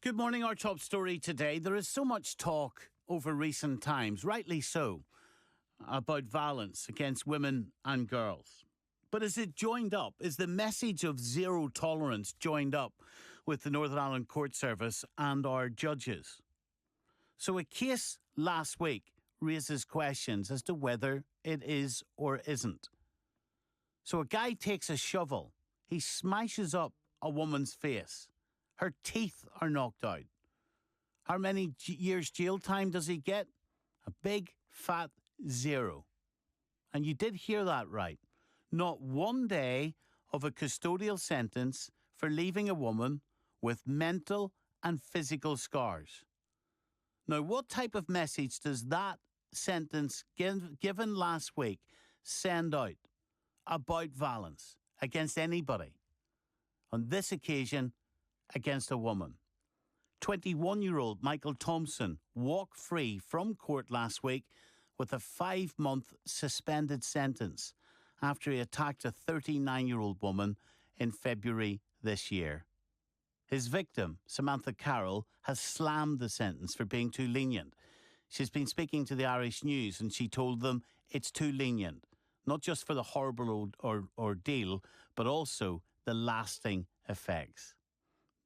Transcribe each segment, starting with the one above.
Good morning. Our top story today. There is so much talk over recent times, rightly so, about violence against women and girls. But is it joined up? Is the message of zero tolerance joined up with the Northern Ireland Court Service and our judges? So a case last week raises questions as to whether it is or isn't. So a guy takes a shovel. He smashes up a woman's face. Her teeth are knocked out. How many years jail time does he get? A big, fat 0. And you did hear that right. Not 1 day of a custodial sentence for leaving a woman with mental and physical scars. Now, what type of message does that sentence given last week send out about violence against anybody? On this occasion, against a woman. 21-year-old Michael Thompson walked free from court last week with a 5-month suspended sentence after he attacked a 39-year-old woman in February this year. His victim, Samantha McCarroll, has slammed the sentence for being too lenient. She's been speaking to the Irish News and she told them it's too lenient, not just for the horrible ordeal, but also the lasting effects.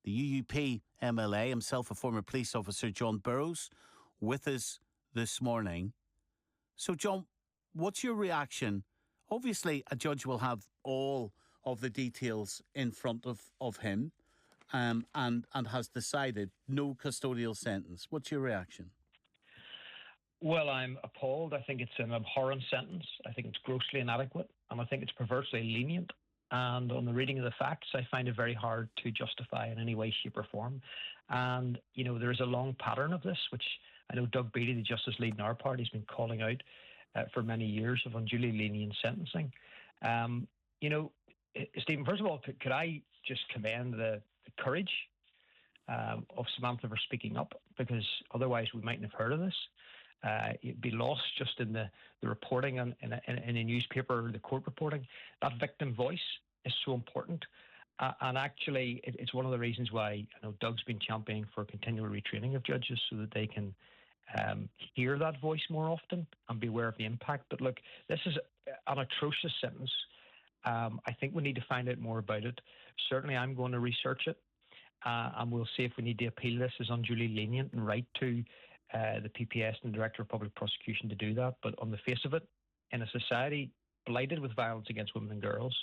The UUP MLA, himself a former police officer, John Burrows, with us this morning. So, John, what's your reaction? Obviously, a judge will have all of the details in front of him and has decided no custodial sentence. What's your reaction? Well, I'm appalled. I think it's an abhorrent sentence. I think it's grossly inadequate, and I think it's perversely lenient. And on the reading of the facts, I find it very hard to justify in any way, shape or form. And, you know, there is a long pattern of this, which I know Doug Beattie, the justice lead in our party, has been calling out for many years of unduly lenient sentencing. Stephen, first of all, could I just commend the courage of Samantha for speaking up, because otherwise we mightn't have heard of this. It'd be lost just in the reporting in a newspaper, the court reporting. That victim voice is so important. And actually, it's one of the reasons why I know Doug's been championing for continual retraining of judges so that they can hear that voice more often and be aware of the impact. But look, this is an atrocious sentence. I think we need to find out more about it. Certainly, I'm going to research it. And we'll see if we need to appeal this as unduly lenient and write to the PPS and the Director of Public Prosecution to do that. But on the face of it, in a society blighted with violence against women and girls,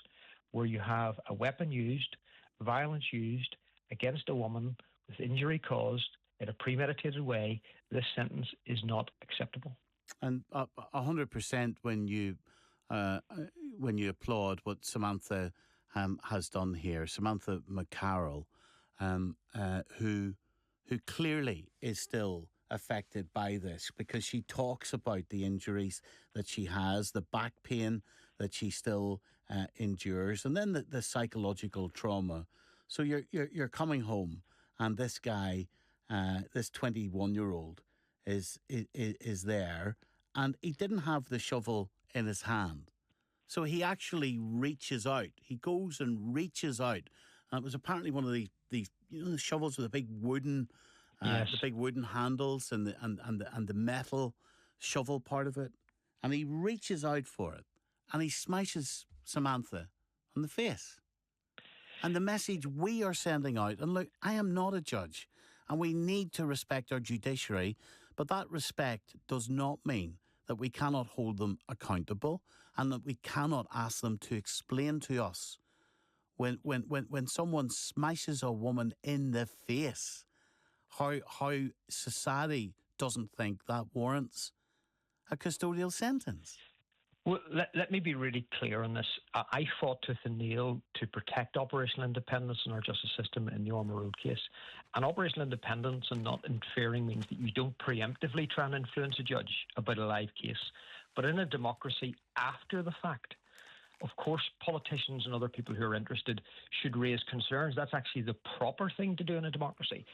where you have a weapon used, violence used against a woman with injury caused in a premeditated way, this sentence is not acceptable. And 100% when you applaud what Samantha has done here, Samantha McCarroll, who clearly is still affected by this, because she talks about the injuries that she has, the back pain that she still endures, and then the psychological trauma. So you're coming home, and this guy, this 21-year-old, is there, and he didn't have the shovel in his hand. So he actually reaches out. He goes and reaches out. And it was apparently one of these the shovels with the big wooden, the big wooden handles and the metal shovel part of it. And he reaches out for it, and he smashes Samantha on the face. And the message we are sending out, and look, I am not a judge, and we need to respect our judiciary, but that respect does not mean that we cannot hold them accountable and that we cannot ask them to explain to us when someone smashes a woman in the face, how society doesn't think that warrants a custodial sentence. Well, let me be really clear on this. I fought tooth and nail to protect operational independence in our justice system in the Ormer Road case. And operational independence and not interfering means that you don't preemptively try and influence a judge about a live case. But in a democracy, after the fact, of course, politicians and other people who are interested should raise concerns. That's actually the proper thing to do in a democracy.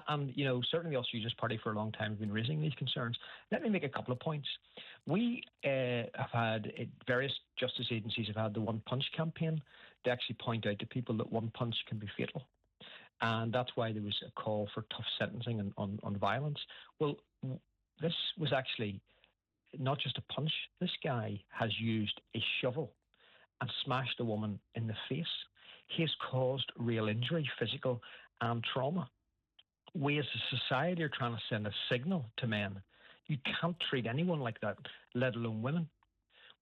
And, you know, certainly the Ulster Unionist Party for a long time have been raising these concerns. Let me make a couple of points. We have had, various justice agencies have had the One Punch campaign to actually point out to people that one punch can be fatal. And that's why there was a call for tough sentencing on violence. Well, this was actually not just a punch. This guy has used a shovel and smashed a woman in the face. He has caused real injury, physical and trauma. We as a society are trying to send a signal to men. You can't treat anyone like that, let alone women.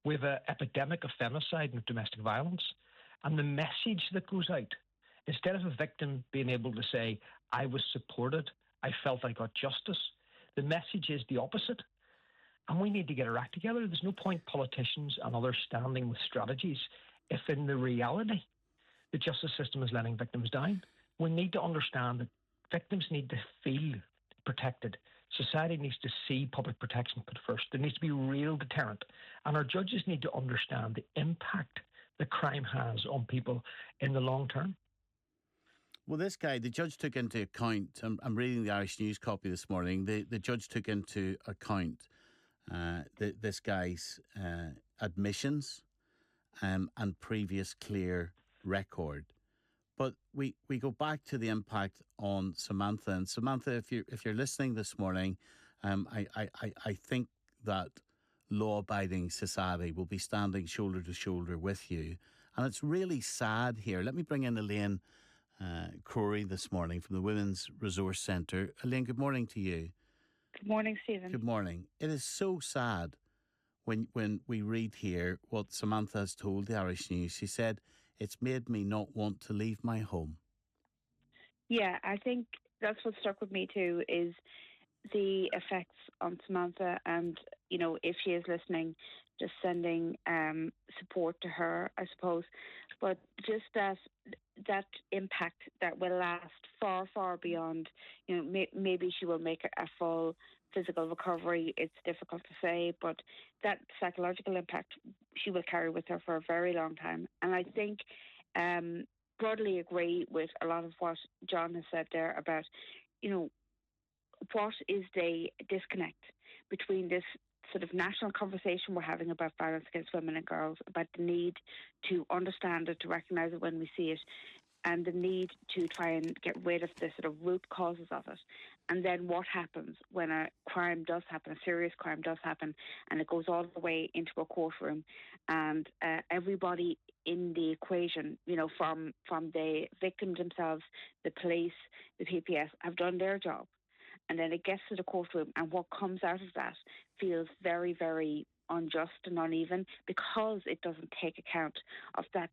We have an epidemic of femicide and domestic violence. And the message that goes out, instead of a victim being able to say, I was supported, I felt I got justice, the message is the opposite. And we need to get our act together. There's no point politicians and others standing with strategies if in the reality the justice system is letting victims down. We need to understand that victims need to feel protected. Society needs to see public protection put first. There needs to be real deterrent. And our judges need to understand the impact that crime has on people in the long term. Well, this guy, the judge took into account, I'm reading the Irish News copy this morning, the judge took into account this guy's admissions and previous clear record. But we go back to the impact on Samantha. And Samantha, if you're listening this morning, I think that law-abiding society will be standing shoulder to shoulder with you. And it's really sad here. Let me bring in Elaine Crowry this morning from the Women's Resource Centre. Elaine, good morning to you. Good morning, Stephen. Good morning. It is so sad when we read here what Samantha has told the Irish News. She said, it's made me not want to leave my home. Yeah, I think that's what stuck with me too, is the effects on Samantha. And, you know, if she is listening, just sending support to her, I suppose. But just that impact that will last far, far beyond, you know, maybe she will make a full physical recovery. It's difficult to say, but that psychological impact she will carry with her for a very long time. And I think broadly agree with a lot of what John has said there about, you know, what is the disconnect between this sort of national conversation we're having about violence against women and girls, about the need to understand it, to recognise it when we see it, and the need to try and get rid of the sort of root causes of it. And then what happens when a crime does happen, a serious crime does happen, and it goes all the way into a courtroom, and everybody in the equation, you know, from the victims themselves, the police, the PPS, have done their job. And then it gets to the courtroom, and what comes out of that feels very, very unjust and uneven, because it doesn't take account of that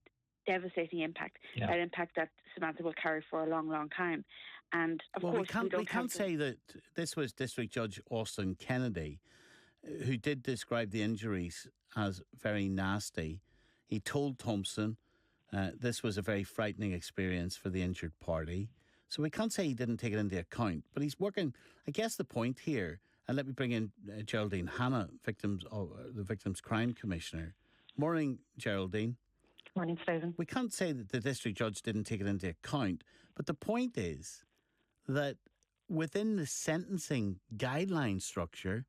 devastating impact, that impact that Samantha will carry for a long, long time. And of course, we can't say that this was District Judge Austin Kennedy, who did describe the injuries as very nasty. He told Thompson this was a very frightening experience for the injured party. So we can't say he didn't take it into account, but he's working. I guess the point here, and let me bring in Geraldine Hanna, the Victims Crime Commissioner. Morning, Geraldine. Morning, Stephen. We can't say that the district judge didn't take it into account, but the point is that within the sentencing guideline structure,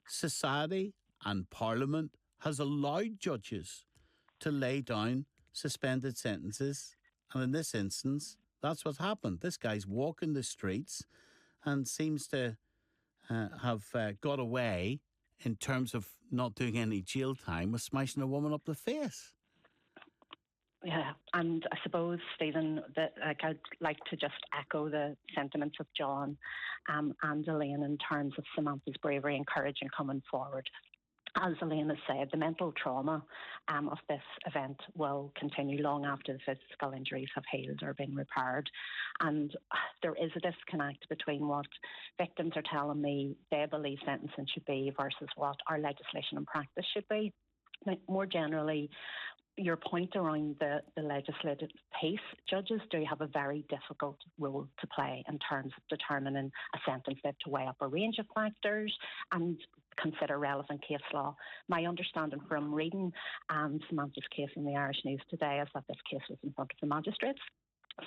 society and Parliament has allowed judges to lay down suspended sentences, and in this instance, that's what happened. This guy's walking the streets and seems to have got away in terms of not doing any jail time with smashing a woman up the face. Yeah, and I suppose, Stephen, that I'd like to just echo the sentiments of John and Elaine in terms of Samantha's bravery and courage in coming forward. As Elaine has said, the mental trauma of this event will continue long after the physical injuries have healed or been repaired. And there is a disconnect between what victims are telling me they believe sentencing should be versus what our legislation and practice should be. Now, more generally, your point around the legislative piece, judges do have a very difficult role to play in terms of determining a sentence. They have to weigh up a range of factors and consider relevant case law. My understanding from reading Samantha's case in the Irish News today is that this case was in front of the magistrates.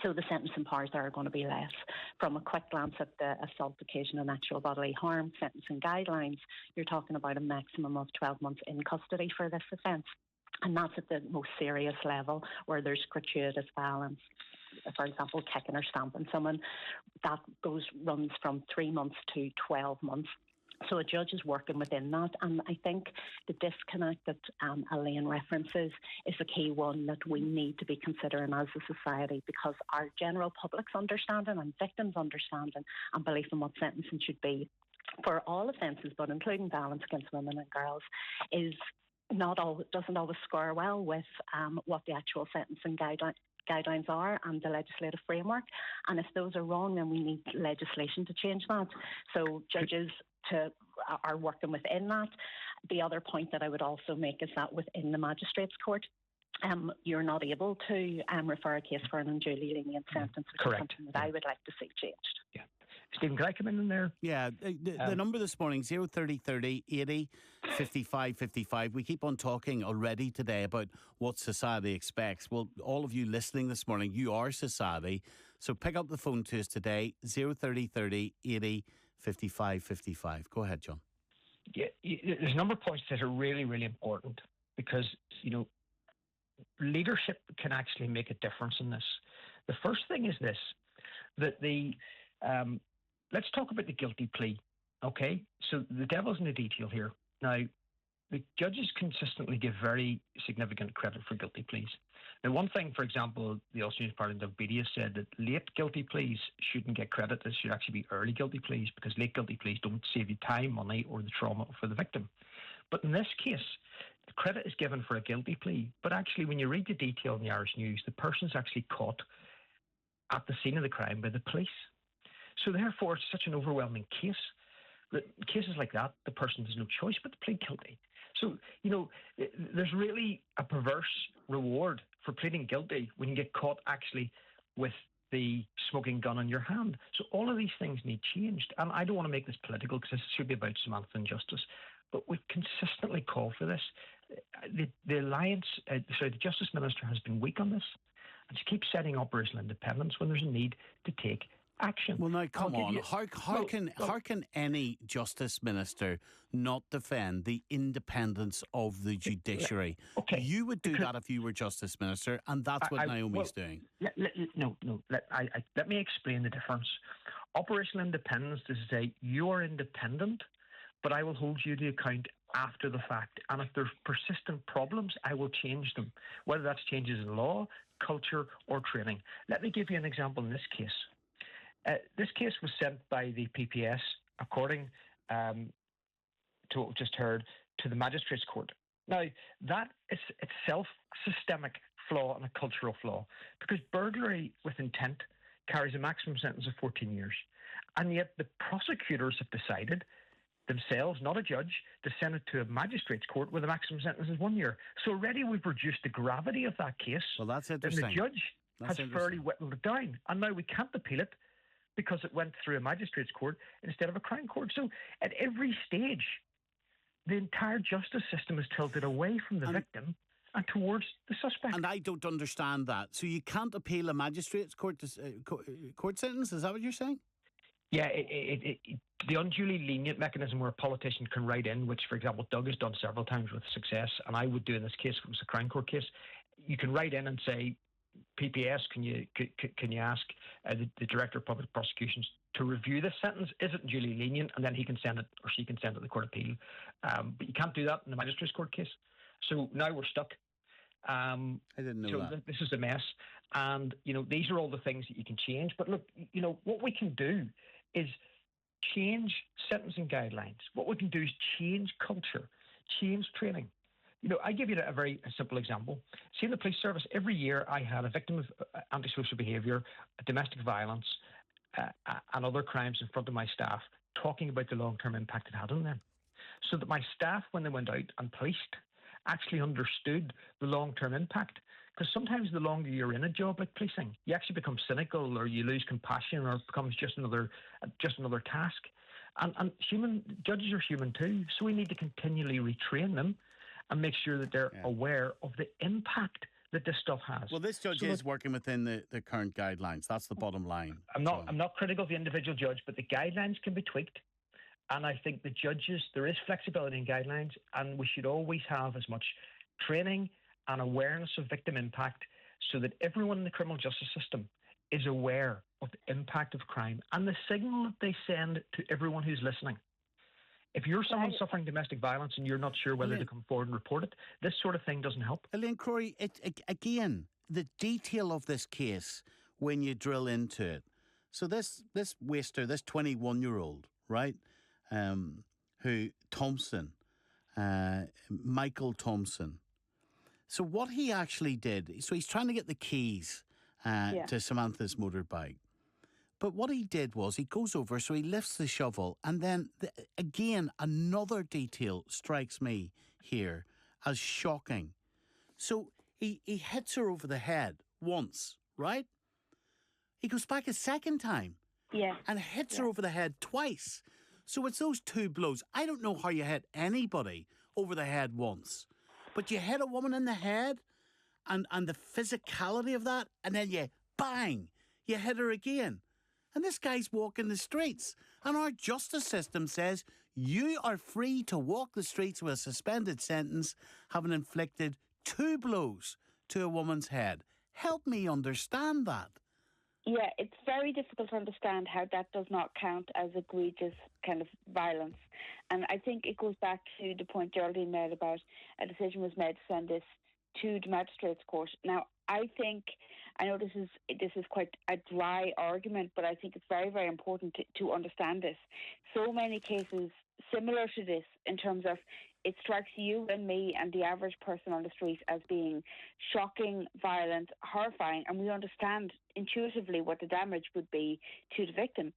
So the sentencing powers there are going to be less. From a quick glance at the assault occasion and actual bodily harm sentencing guidelines, you're talking about a maximum of 12 months in custody for this offence. And that's at the most serious level where there's gratuitous violence. for example, kicking or stamping someone, that runs from 3 months to 12 months. So a judge is working within that, and I think the disconnect that Elaine references is the key one that we need to be considering as a society, because our general public's understanding and victims' understanding and belief in what sentencing should be for all offences, but including violence against women and girls, doesn't always square well with what the actual sentencing guidelines are and the legislative framework. And if those are wrong, then we need legislation to change that. So judges are working within that. The other point that I would also make is that within the magistrates' court, you're not able to refer a case for an unduly lenient sentence, which is something that I would like to see changed. Yeah. Stephen, can I come in there? Yeah, the number this morning, 03030 80 55 55. We keep on talking already today about what society expects. Well, all of you listening this morning, you are society. So pick up the phone to us today, 03030 80 55 55. Go ahead, John. Yeah, there's a number of points that are really, really important because, leadership can actually make a difference in this. The first thing is this, that let's talk about the guilty plea, okay? So the devil's in the detail here. Now, the judges consistently give very significant credit for guilty pleas. Now, one thing, for example, the Austrian Parliament of Bedia said that late guilty pleas shouldn't get credit. This should actually be early guilty pleas because late guilty pleas don't save you time, money, or the trauma for the victim. But in this case, the credit is given for a guilty plea. But actually, when you read the detail in the Irish News, the person's actually caught at the scene of the crime by the police. So therefore, it's such an overwhelming case that cases like that, the person has no choice but to plead guilty. So, there's really a perverse reward for pleading guilty when you get caught actually with the smoking gun in your hand. So all of these things need changed. And I don't want to make this political because this should be about Samantha and justice. But we consistently call for this. The Alliance, the Justice Minister has been weak on this. And she keeps setting operational independence when there's a need to take action. Well, now, come on. How can any Justice Minister not defend the independence of the judiciary? Okay. You would do that if you were Justice Minister, and that's what Naomi's doing. Let me explain the difference. Operational independence is to say you are independent, but I will hold you to account after the fact. And if there's persistent problems, I will change them, whether that's changes in law, culture, or training. Let me give you an example in this case. This case was sent by the PPS, according to what we just heard, to the Magistrates' Court. Now, that is itself a systemic flaw and a cultural flaw, because burglary with intent carries a maximum sentence of 14 years. And yet the prosecutors have decided themselves, not a judge, to send it to a Magistrates' Court where the maximum sentence is 1 year. So already we've reduced the gravity of that case. Well, that's interesting. And the judge has fairly whittled it down. And now we can't appeal it because it went through a Magistrates' Court instead of a Crown Court. So at every stage, the entire justice system is tilted away from the victim and towards the suspect. And I don't understand that. So you can't appeal a Magistrates' Court court sentence? Is that what you're saying? Yeah, the unduly lenient mechanism where a politician can write in, which, for example, Doug has done several times with success, and I would do in this case if it was a Crown Court case, you can write in and say, PPS, can you ask the Director of Public Prosecutions to review this sentence? Is it duly lenient? And then he can send it, or she can send it to the Court of Appeal. But you can't do that in the Magistrates' Court case. So now we're stuck. I didn't know that. This is a mess. And, these are all the things that you can change. But look, what we can do is change sentencing guidelines. What we can do is change culture, change training. I give you a very simple example. See, in the police service, every year I had a victim of antisocial behaviour, domestic violence, and other crimes in front of my staff talking about the long-term impact it had on them. So that my staff, when they went out and policed, actually understood the long-term impact. Because sometimes the longer you're in a job like policing, you actually become cynical, or you lose compassion, or it becomes just another task. And judges are human too, so we need to continually retrain them and make sure that they're aware of the impact that this stuff has. Well, this judge is working within the current guidelines. That's the bottom line. I'm not critical of the individual judge, but the guidelines can be tweaked. And I think the judges, there is flexibility in guidelines, and we should always have as much training and awareness of victim impact so that everyone in the criminal justice system is aware of the impact of crime and the signal that they send to everyone who's listening. If you're someone suffering domestic violence and you're not sure whether to come forward and report it, this sort of thing doesn't help. Elaine Crory, again, the detail of this case, when you drill into it. So this waster, this 21-year-old, right, who Thompson, Michael Thompson. So what he actually did, so he's trying to get the keys to Samantha's motorbike. But what he did was he goes over, so he lifts the shovel, and then, again, another detail strikes me here as shocking. So he hits her over the head once, right? He goes back a second time and hits her over the head twice. So it's those two blows. I don't know how you hit anybody over the head once, but you hit a woman in the head and the physicality of that, and then bang, you hit her again. And this guy's walking the streets. And our justice system says you are free to walk the streets with a suspended sentence, having inflicted 2 blows to a woman's head. Help me understand that. Yeah, it's very difficult to understand how that does not count as egregious kind of violence. And I think it goes back to the point Geraldine made about a decision was made to send this to the magistrates' court. Now, I know this is quite a dry argument, but I think it's very, very important to understand this. So many cases similar to this in terms of it strikes you and me and the average person on the street as being shocking, violent, horrifying, and we understand intuitively what the damage would be to the victim.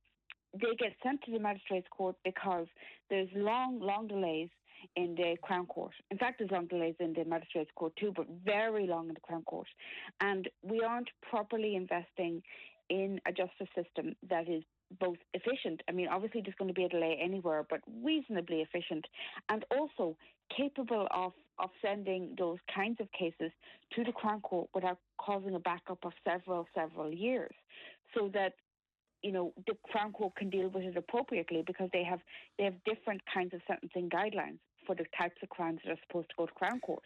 They get sent to the magistrates' court because there's long delays in the Crown Court. In fact, there's long delays in the Magistrates Court too, but very long in the Crown Court. And we aren't properly investing in a justice system that is both efficient. I mean, obviously there's going to be a delay anywhere, but reasonably efficient, and also capable of sending those kinds of cases to the Crown Court without causing a backup of several years, so that the Crown Court can deal with it appropriately, because they have different kinds of sentencing guidelines for the types of crimes that are supposed to go to Crown Court.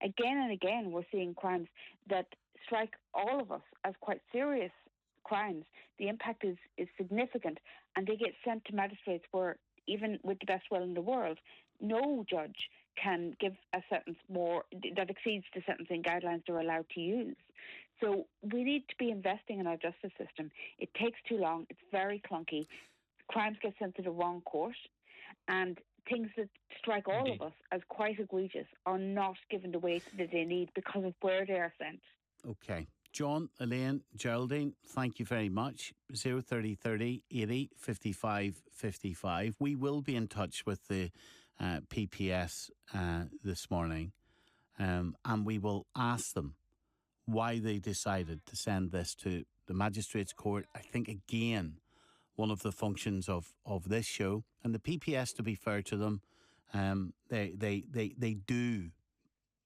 Again and again, we're seeing crimes that strike all of us as quite serious crimes. The impact is significant, and they get sent to magistrates where, even with the best will in the world, no judge can give a sentence more that exceeds the sentencing guidelines they're allowed to use. So we need to be investing in our justice system. It takes too long. It's very clunky. Crimes get sent to the wrong court, and things that strike all of us as quite egregious are not given the weight that they need because of where they are sent. Okay. John, Elaine, Geraldine, thank you very much. 03030 80 55 55. We will be in touch with the PPS this morning, and we will ask them why they decided to send this to the Magistrates' Court. I think, again, one of the functions of this show, and the PPS, to be fair to them, they do.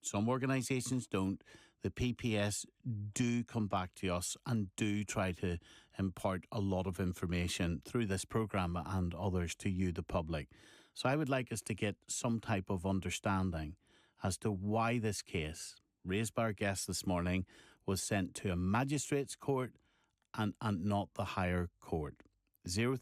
Some organisations don't. The PPS do come back to us and do try to impart a lot of information through this programme and others to you, the public. So I would like us to get some type of understanding as to why this case, raised by our guest this morning, was sent to a magistrate's court and not the higher court. 030